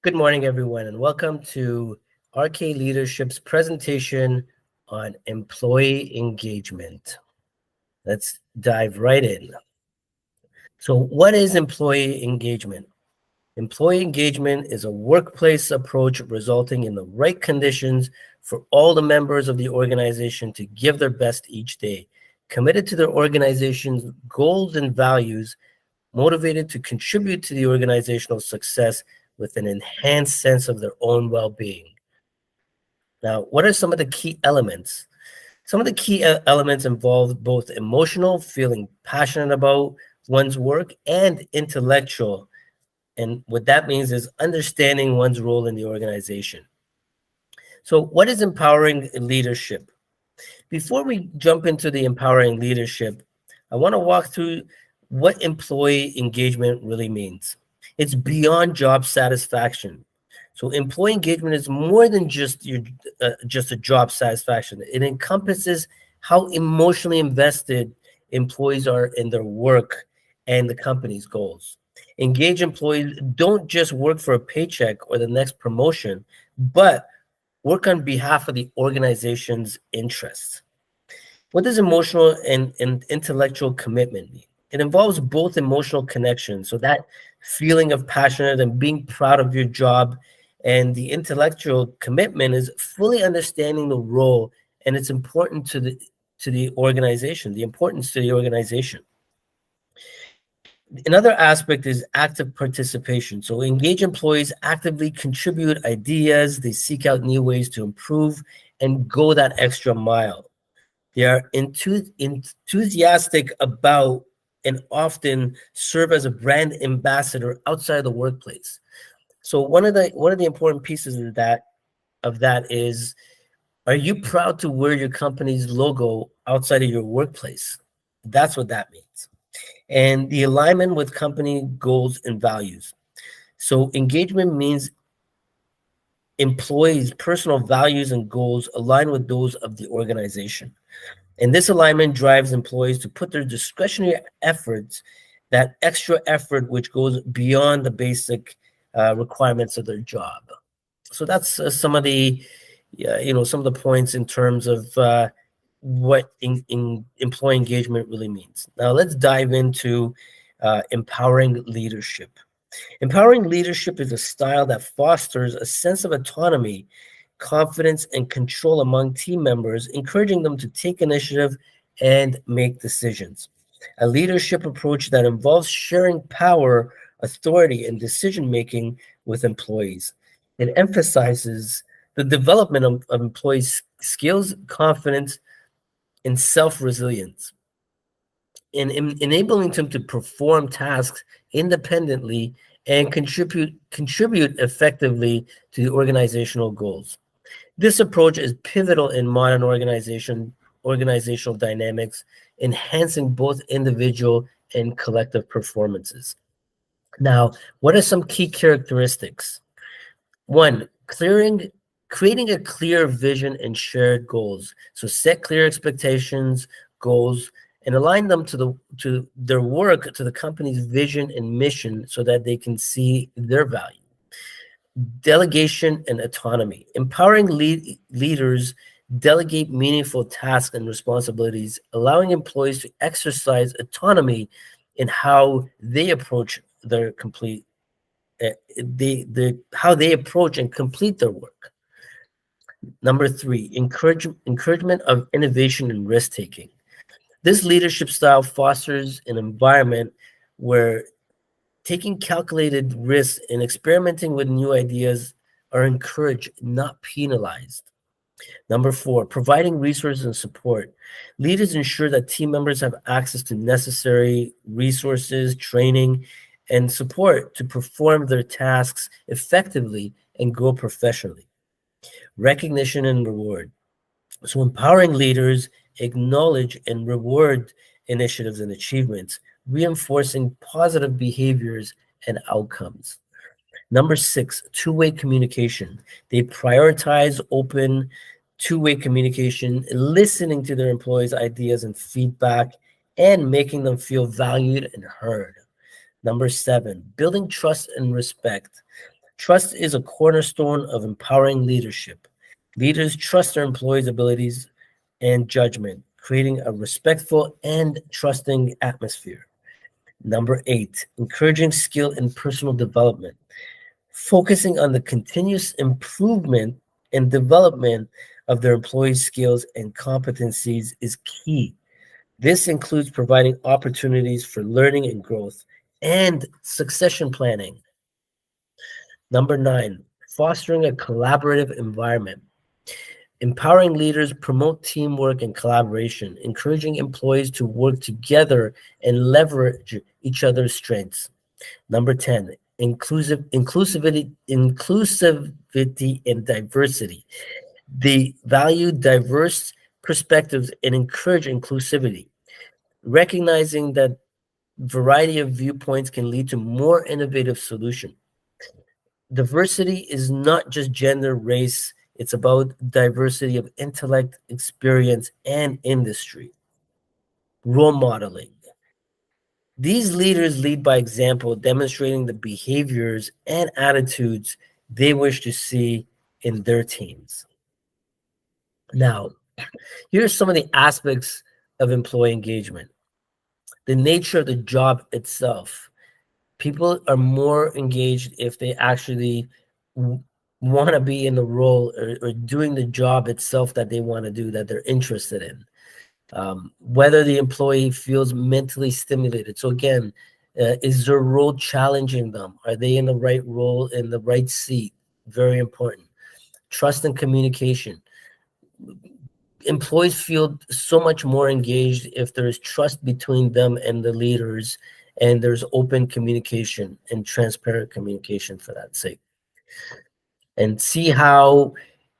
Good morning, everyone, and welcome to RK Leadership's presentation on employee engagement. Let's dive right in. So, what is employee engagement? Employee engagement is a workplace approach resulting in the right conditions for all the members of the organization to give their best each day, committed to their organization's goals and values, motivated to contribute to the organizational success with an enhanced sense of their own well-being. Now, what are some of the key elements? Some of the key elements involve both emotional, feeling passionate about one's work, and intellectual. And what that means is understanding one's role in the organization. So, what is empowering leadership? Before we jump into the empowering leadership, I want to walk through what employee engagement really means. It's beyond job satisfaction. So employee engagement is more than just a job satisfaction. It encompasses how emotionally invested employees are in their work and the company's goals. Engaged employees don't just work for a paycheck or the next promotion, but work on behalf of the organization's interests. What does emotional and intellectual commitment mean? It involves both emotional connection, so that feeling of passionate and being proud of your job, and the intellectual commitment is fully understanding the role and its important to the organization, the importance to the organization. Another aspect is active participation. So engaged employees actively contribute ideas, they seek out new ways to improve and go that extra mile. They are enthusiastic about and often serve as a brand ambassador outside the workplace. So one of the important pieces of that is, are you proud to wear your company's logo outside of your workplace? That's what that means. And the alignment with company goals and values. So engagement means employees' personal values and goals align with those of the organization. And this alignment drives employees to put their discretionary efforts, that extra effort which goes beyond the basic requirements of their job. So that's some of the points in terms of what in employee engagement really means. Now let's dive into empowering leadership. Empowering leadership is a style that fosters a sense of autonomy, confidence, and control among team members, encouraging them to take initiative and make decisions. A leadership approach that involves sharing power, authority, and decision making with employees. It emphasizes the development of employees' skills, confidence, and self resilience, in enabling them to perform tasks independently and contribute effectively to the organizational goals. This approach is pivotal in modern organizational dynamics, enhancing both individual and collective performances. Now, what are some key characteristics? One, creating a clear vision and shared goals. So set clear expectations, goals, and align them to their work to the company's vision and mission so that they can see their value. Delegation and autonomy. Empowering leaders delegate meaningful tasks and responsibilities, allowing employees to exercise autonomy in how they approach their complete how they approach and complete their work. Number three, encouragement of innovation and risk taking. This leadership style fosters an environment where taking calculated risks and experimenting with new ideas are encouraged, not penalized. Number four, providing resources and support. Leaders ensure that team members have access to necessary resources, training, and support to perform their tasks effectively and grow professionally. Recognition and reward. So empowering leaders acknowledge and reward initiatives and achievements, reinforcing positive behaviors and outcomes. Number six, two-way communication. They prioritize open two-way communication, listening to their employees' ideas and feedback, and making them feel valued and heard. Number seven, building trust and respect. Trust is a cornerstone of empowering leadership. Leaders trust their employees' abilities and judgment, creating a respectful and trusting atmosphere. Number 8, encouraging skill and personal development. Focusing on the continuous improvement and development of their employees' skills and competencies is key. This includes providing opportunities for learning and growth and succession planning. Number 9, fostering a collaborative environment. Empowering leaders promote teamwork and collaboration, encouraging employees to work together and leverage each other's strengths. Number 10, inclusivity and diversity. They value diverse perspectives and encourage inclusivity, recognizing that variety of viewpoints can lead to more innovative solutions. Diversity is not just gender, race, it's about diversity of intellect, experience, and industry. Role modeling. These leaders lead by example, demonstrating the behaviors and attitudes they wish to see in their teams. Now, here are some of the aspects of employee engagement. The nature of the job itself. People are more engaged if they actually want to be in the role or doing the job itself that they want to do, that they're interested in. Whether the employee feels mentally stimulated. So again, is their role challenging them? Are they in the right role, in the right seat? Very important. Trust and communication. Employees feel so much more engaged if there is trust between them and the leaders, and there's open communication and transparent communication for that sake. And see how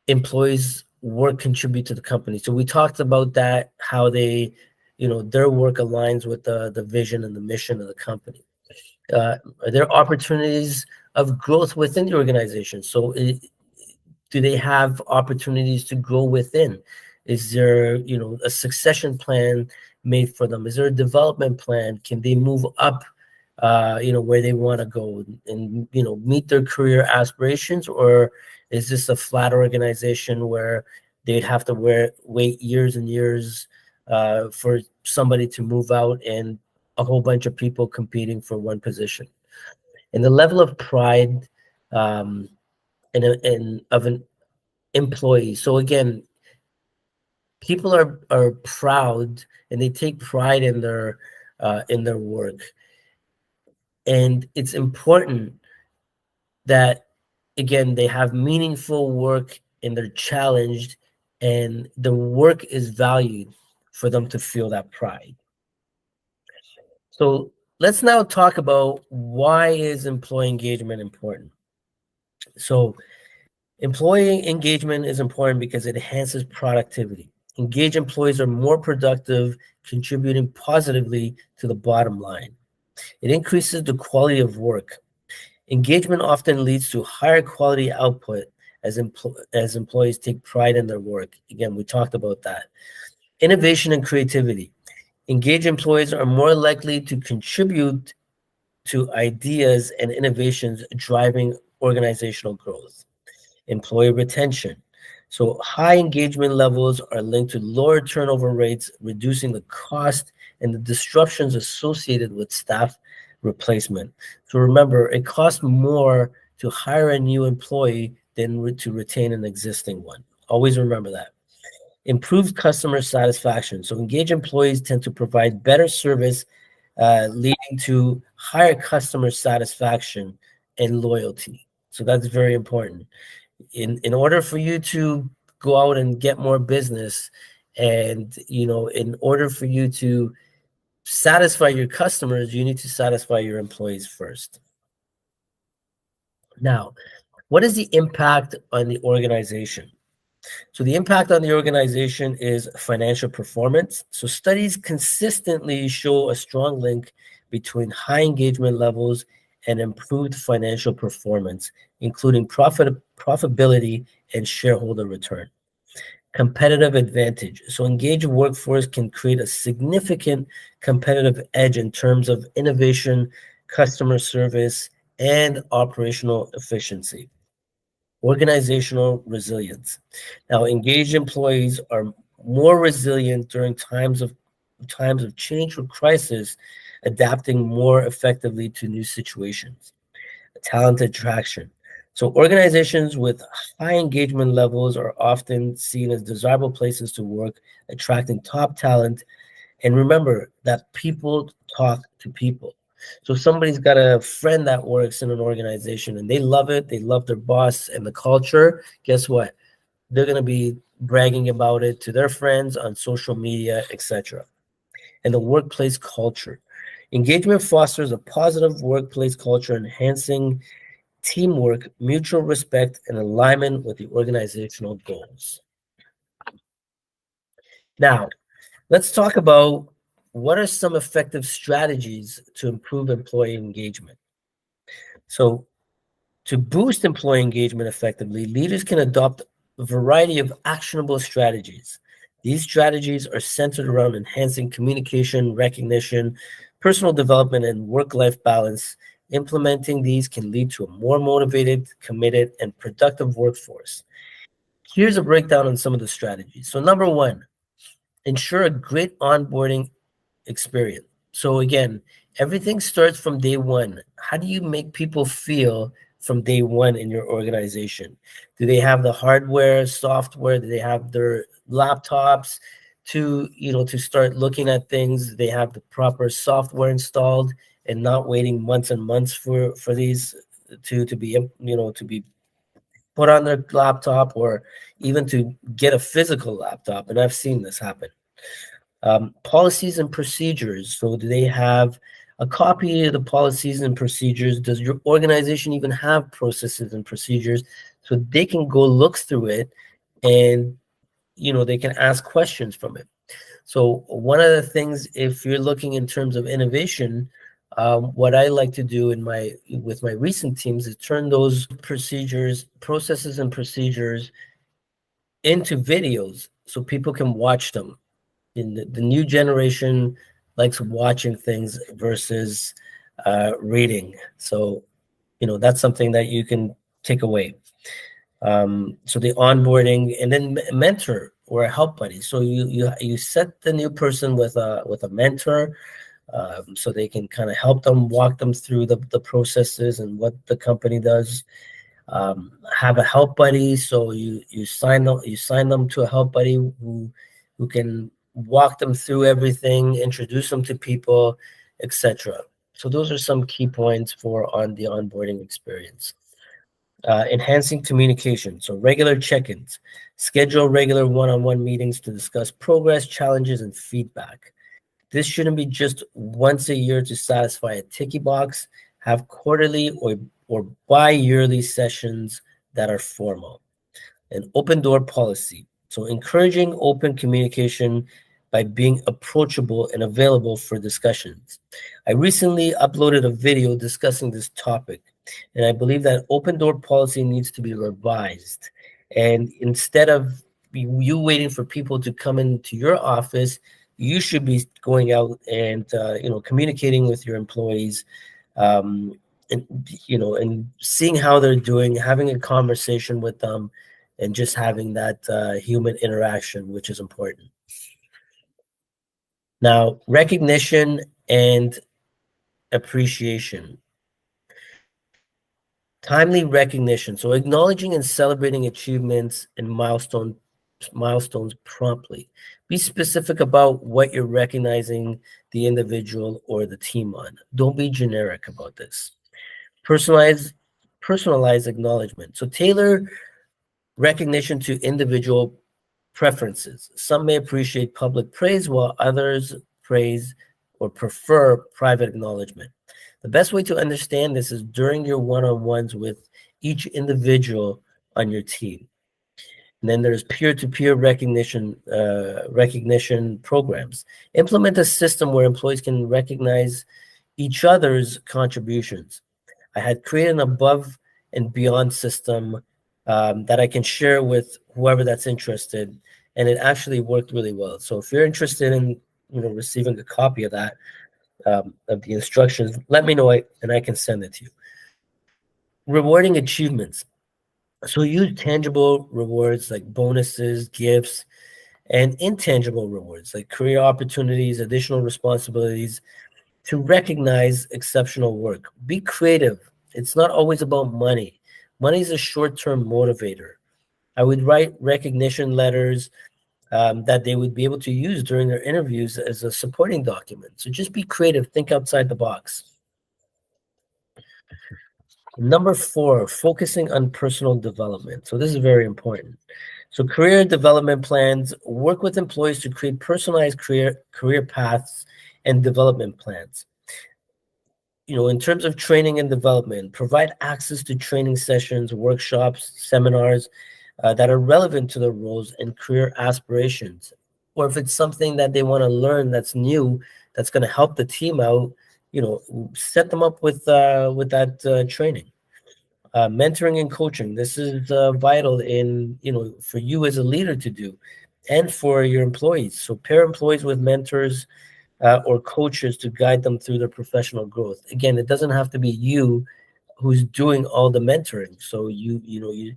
employees' work contribute to the company. So we talked about that, how they, their work aligns with the vision and the mission of the company. Are there opportunities of growth within the organization? So do they have opportunities to grow within? Is there, a succession plan made for them? Is there a development plan? Can they move up, where they want to go and, meet their career aspirations? Or is this a flat organization where they'd have to wait years and years for somebody to move out and a whole bunch of people competing for one position? And the level of pride of an employee. So again, people are proud and they take pride in their work, and it's important that again they have meaningful work and they're challenged, and the work is valued for them to feel that pride. So let's now talk about why is employee engagement important. So employee engagement is important because it enhances productivity. Engaged employees are more productive, contributing positively to the bottom line. It increases the quality of work. Engagement often leads to higher quality output as employees take pride in their work. Again, we talked about that. Innovation and creativity. Engaged employees are more likely to contribute to ideas and innovations driving organizational growth. Employee retention. So high engagement levels are linked to lower turnover rates, reducing the cost and the disruptions associated with staff replacement. So remember, it costs more to hire a new employee than to retain an existing one. Always remember that. Improved customer satisfaction. So engaged employees tend to provide better service, leading to higher customer satisfaction and loyalty. So that's very important. In order for you to go out and get more business, and in order for you to satisfy your customers, you need to satisfy your employees first. Now, what is the impact on the organization? So the impact on the organization is financial performance. So studies consistently show a strong link between high engagement levels and improved financial performance, including profitability and shareholder return. Competitive advantage. So engaged workforce can create a significant competitive edge in terms of innovation, customer service, and operational efficiency. Organizational resilience. Now, engaged employees are more resilient during times of change or crisis, adapting more effectively to new situations. Talent attraction. So organizations with high engagement levels are often seen as desirable places to work, attracting top talent. And remember that people talk to people. So if somebody's got a friend that works in an organization and they love it, they love their boss and the culture, guess what? They're going to be bragging about it to their friends on social media, etc. And the workplace culture. Engagement fosters a positive workplace culture, enhancing teamwork, mutual respect, and alignment with the organizational goals. Now, let's talk about what are some effective strategies to improve employee engagement. So, to boost employee engagement effectively, leaders can adopt a variety of actionable strategies. These strategies are centered around enhancing communication, recognition, personal development, and work life balance. Implementing these can lead to a more motivated, committed, and productive workforce. Here's a breakdown on some of the strategies. So, number one, ensure a great onboarding experience. So again, everything starts from day one. How do you make people feel from day one in your organization? Do they have the hardware, software? Do they have their laptops to start looking at things? Do they have the proper software installed and not waiting months and months for these to be to be put on their laptop, or even to get a physical laptop? And I've seen this happen. Policies and procedures. So do they have a copy of the policies and procedures? Does your organization even have processes and procedures so they can go look through it, and they can ask questions from it? So one of the things, if you're looking in terms of innovation, what I like to do with my recent teams is turn those processes and procedures into videos so people can watch them. In the new generation likes watching things versus reading. So, that's something that you can take away. So the onboarding, and then mentor or a help buddy. So you set the new person with a mentor, so they can kind of help them, walk them through the processes and what the company does. Have a help buddy, so you sign them to a help buddy who can walk them through everything, introduce them to people, etc. So those are some key points for on the onboarding experience. Enhancing communication, so regular check-ins, schedule regular one-on-one meetings to discuss progress, challenges, and feedback. This shouldn't be just once a year to satisfy a ticky box. Have quarterly or bi-yearly sessions that are formal. An open door policy. So encouraging open communication by being approachable and available for discussions. I recently uploaded a video discussing this topic, and I believe that open door policy needs to be revised. And instead of you waiting for people to come into your office, you should be going out and communicating with your employees, um, and seeing how they're doing, having a conversation with them, and just having that human interaction, which is important. Now, recognition and appreciation. Timely recognition. So acknowledging and celebrating achievements and milestones promptly. Be specific about what you're recognizing the individual or the team on. Don't be generic about this. Personalize personalized acknowledgement. So tailor recognition to individual preferences. Some may appreciate public praise while others praise or prefer private acknowledgement. The best way to understand this is during your one-on-ones with each individual on your team. And then there's peer-to-peer recognition programs. Implement a system where employees can recognize each other's contributions. I had created an above and beyond system that I can share with whoever that's interested, and it actually worked really well. So if you're interested in receiving a copy of that, of the instructions, let me know, and I can send it to you. Rewarding achievements. So use tangible rewards like bonuses, gifts, and intangible rewards like career opportunities, additional responsibilities to recognize exceptional work. Be creative. It's not always about money. Money is a short term motivator. I would write recognition letters that they would be able to use during their interviews as a supporting document. So just be creative, think outside the box. Number four, focusing on personal development. So this is very important. So career development plans work with employees to create personalized career paths and development plans. In terms of training and development, provide access to training sessions, workshops, seminars that are relevant to their roles and career aspirations. Or if it's something that they want to learn that's new, that's going to help the team out, set them up with that training. Mentoring and coaching. This is vital in for you as a leader to do, and for your employees. So pair employees with mentors or coaches to guide them through their professional growth. Again, it doesn't have to be you who's doing all the mentoring. So you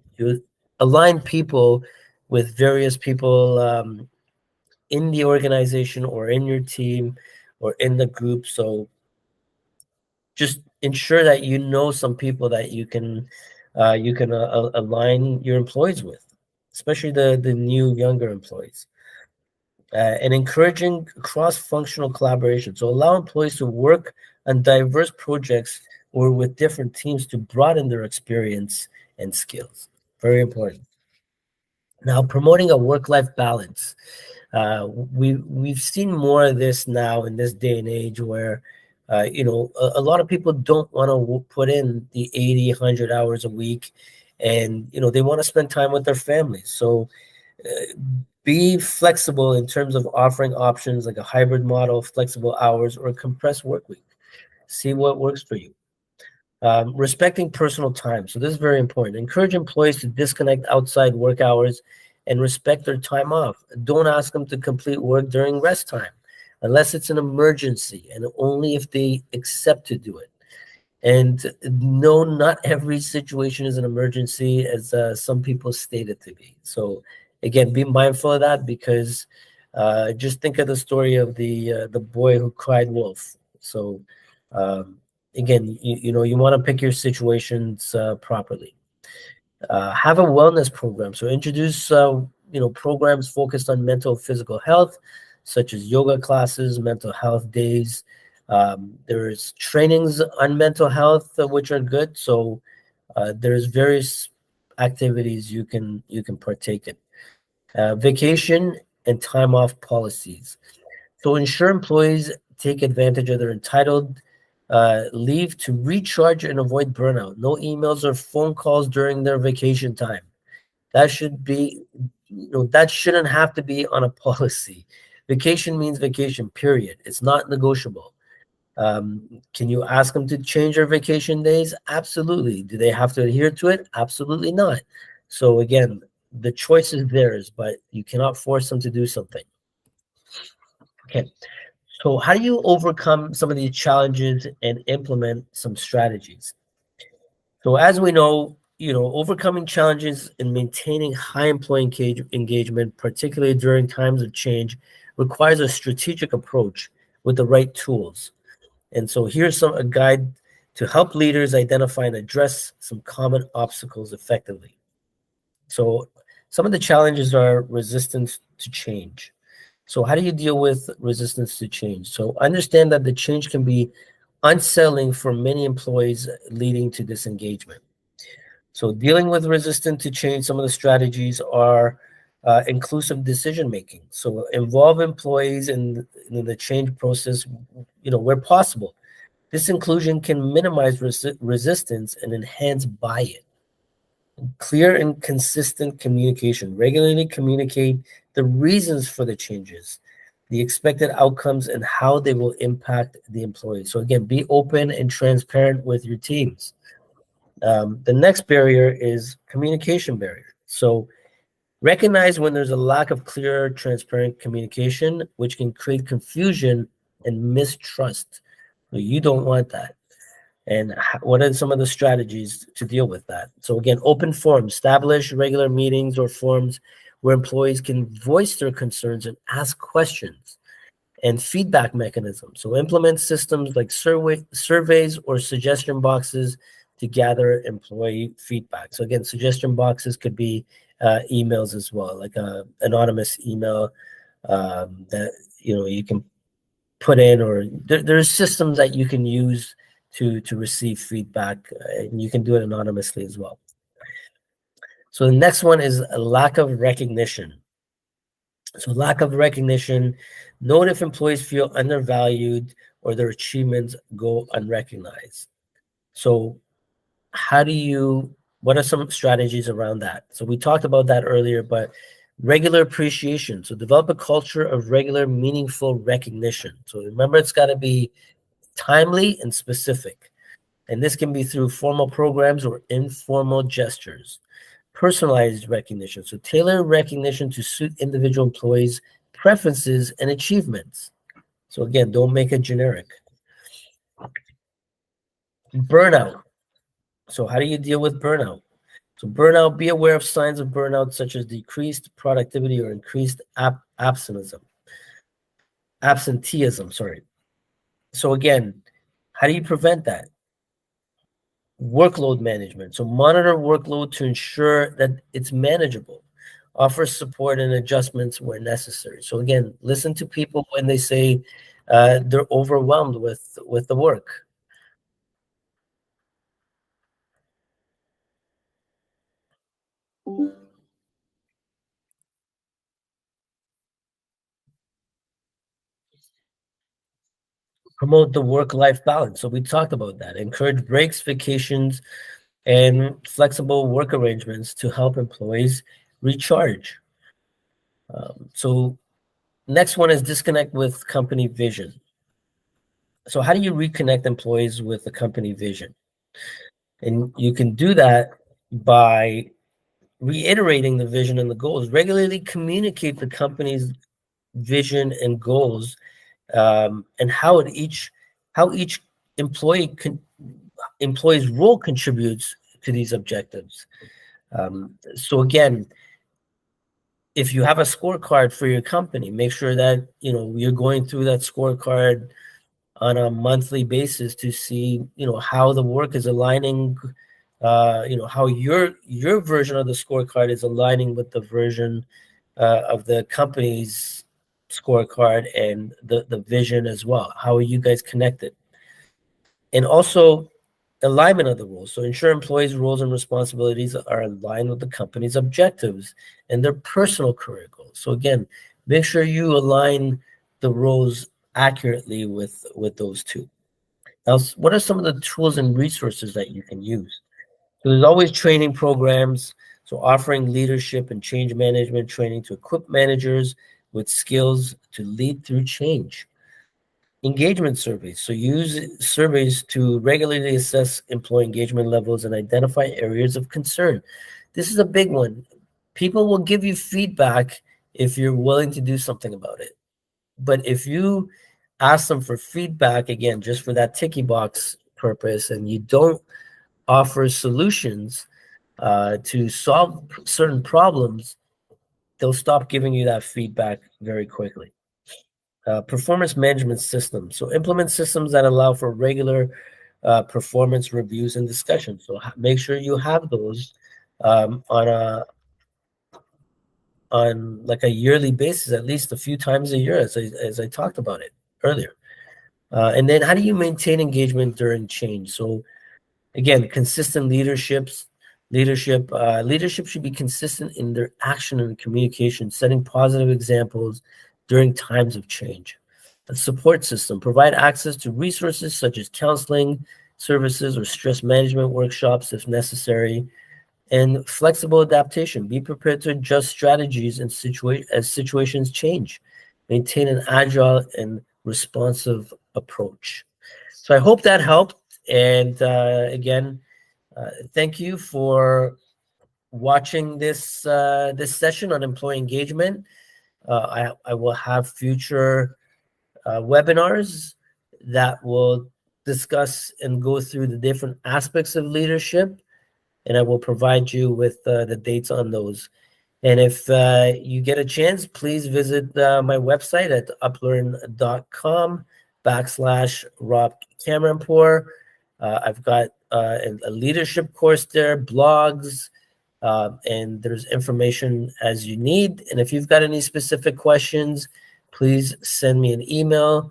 align people with various people in the organization or in your team or in the group. So just ensure that some people that you can align your employees with, especially the new younger employees. And encouraging cross-functional collaboration. So allow employees to work on diverse projects or with different teams to broaden their experience and skills. Very important. Now, promoting a work-life balance. We've seen more of this now in this day and age where a lot of people don't want to put in the 80, 100 hours a week, and they want to spend time with their families. So be flexible in terms of offering options like a hybrid model, flexible hours, or a compressed work week. See what works for you. Respecting personal time. So this is very important. Encourage employees to disconnect outside work hours and respect their time off. Don't ask them to complete work during rest time unless it's an emergency and only if they accept to do it. And no, not every situation is an emergency, as some people state it to be. So again, be mindful of that, because just think of the story of the boy who cried wolf. So again, you want to pick your situations properly. Have a wellness program. So introduce programs focused on mental physical health, such as yoga classes, mental health days. There's trainings on mental health, which are good. So there's various activities you can partake in. Vacation and time off policies. So ensure employees take advantage of their entitled leave to recharge and avoid burnout. No emails or phone calls during their vacation time. That should be, that shouldn't have to be on a policy. Vacation means vacation, period. It's not negotiable. Can you ask them to change their vacation days? Absolutely. Do they have to adhere to it? Absolutely not. So again, the choice is theirs, but you cannot force them to do something. Okay. So how do you overcome some of these challenges and implement some strategies? So as we know, overcoming challenges and maintaining high employee engagement, particularly during times of change, requires a strategic approach with the right tools. And so here's a guide to help leaders identify and address some common obstacles effectively. So some of the challenges are resistance to change. So how do you deal with resistance to change? So understand that the change can be unsettling for many employees, leading to disengagement. So dealing with resistance to change, some of the strategies are inclusive decision making. So involve employees in the change process, where possible. This inclusion can minimize resistance and enhance buy-in. Clear and consistent communication. Regularly communicate the reasons for the changes, the expected outcomes, and how they will impact the employees. So again, be open and transparent with your teams. The next barrier is communication barrier. So recognize when there's a lack of clear, transparent communication, which can create confusion and mistrust. So you don't want that. And what are some of the strategies to deal with that? So again, open forums, establish regular meetings or forums where employees can voice their concerns and ask questions, and feedback mechanisms. So implement systems like surveys or suggestion boxes to gather employee feedback. So again, suggestion boxes could be emails as well, like a anonymous email that you can put in, or there's systems that you can use to receive feedback, and you can do it anonymously as well. So the next one is a lack of recognition. So lack of recognition, note if employees feel undervalued or their achievements go unrecognized. So what are some strategies around that? So we talked about that earlier, but regular appreciation. So develop a culture of regular, meaningful recognition. So remember, it's got to be timely and specific. And this can be through formal programs or informal gestures. Personalized recognition. So tailor recognition to suit individual employees' preferences and achievements. So again, don't make it generic. Burnout. So how do you deal with burnout? So burnout, be aware of signs of burnout such as decreased productivity or increased absenteeism, sorry. So again, how do you prevent that? Workload management. So monitor workload to ensure that it's manageable. Offer support and adjustments where necessary. So again, listen to people when they say they're overwhelmed with the work. Promote the work-life balance. So we talked about that. Encourage breaks, vacations, and flexible work arrangements to help employees recharge. So next one is disconnect with company vision. So how do you reconnect employees with the company vision? And you can do that by reiterating the vision and the goals. Regularly communicate the company's vision and goals, and how each employee employee's role contributes to these objectives. So again, if you have a scorecard for your company, make sure that you're going through that scorecard on a monthly basis to see how the work is aligning, how your version of the scorecard is aligning with the version of the company's scorecard and the vision as well. How are you guys connected? And also alignment of the roles. So ensure employees' roles and responsibilities are aligned with the company's objectives and their personal career goals. So again, make sure you align the roles accurately with those two. Now, what are some of the tools and resources that you can use? So there's always training programs. So offering leadership and change management training to equip managers with skills to lead through change. Engagement surveys. So use surveys to regularly assess employee engagement levels and identify areas of concern. This is a big one. People will give you feedback if you're willing to do something about it. But if you ask them for feedback, again, just for that ticky box purpose, and you don't offer solutions to solve certain problems, they'll stop giving you that feedback very quickly. Performance management systems. So implement systems that allow for regular performance reviews and discussions. So make sure you have those on like a yearly basis, at least a few times a year, as I talked about it earlier. And then how do you maintain engagement during change? So again, consistent leadership should be consistent in their action and communication, setting positive examples during times of change. A support system, provide access to resources such as counseling services or stress management workshops if necessary, and flexible adaptation. Be prepared to adjust strategies and as situations change. Maintain an agile and responsive approach. So I hope that helped. And again, thank you for watching this session on employee engagement. I will have future webinars that will discuss and go through the different aspects of leadership, and I will provide you with the dates on those. And if you get a chance, please visit my website at uplearn.com/Rob Cameronpour. I've got a leadership course there, blogs, and there's information as you need. And if you've got any specific questions, please send me an email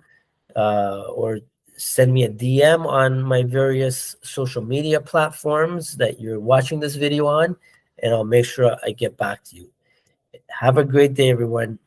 or send me a DM on my various social media platforms that you're watching this video on, and I'll make sure I get back to you. Have a great day, everyone.